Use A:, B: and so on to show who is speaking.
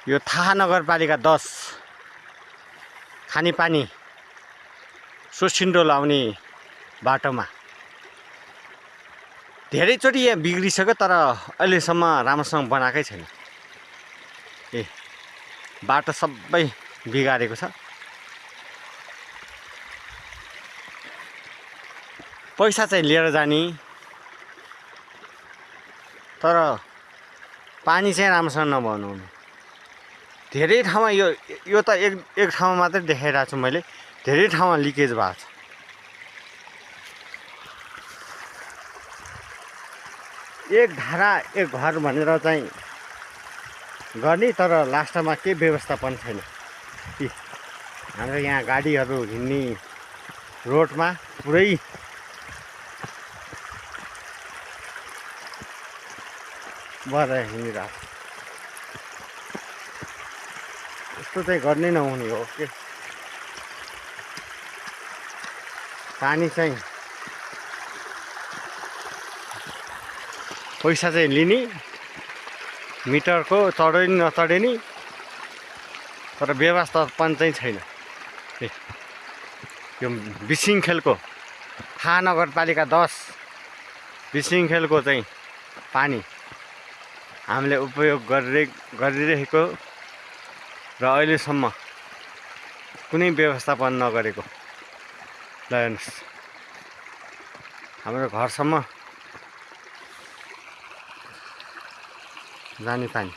A: यो थाहा नगरपालिका 10 खानेपानी सोसिन्डो लाउने बाटोमा धेरैचोटि यहाँ बिग्रिसक्यो, तर अहिलेसम्म राम्रोसँग बनाएकै छैन। बाटो सबै बिगारेको छ। पैसा चाहिँ लिएर जाने, तर पानी चाहिँ राम्रोसँग नबनाउनु। धेरै ठाउँमा यो त एक ठाउँमा मात्रै देखाइरहेको छु मैले, धेरै ठाउँमा लिकेज भएको छ। एक धारा एक घर भनेर चाहिँ गर्ने, तर लास्टमा केही व्यवस्थापन छैन। हाम्रो यहाँ गाडीहरू हिँड्ने रोडमा पुरै भएर हिँडिरहेको छ। यस्तो चाहिँ गर्नै नहुने हो के। पानी चाहिँ पैसा चाहिँ लिने, मिटरको चढ्यो नि नचढ्यो नि, तर व्यवस्थापन चाहिँ छैन। यो बिसिङखेलको थाहा नगरपालिका 10 बिसिङखेलको चाहिँ पानी हामीले उपयोग गरिरहेको र अहिलेसम्म कुनै व्यवस्थापन नगरेको। ल हेर्नुहोस्, हाम्रो घरसम्म जाने पानी।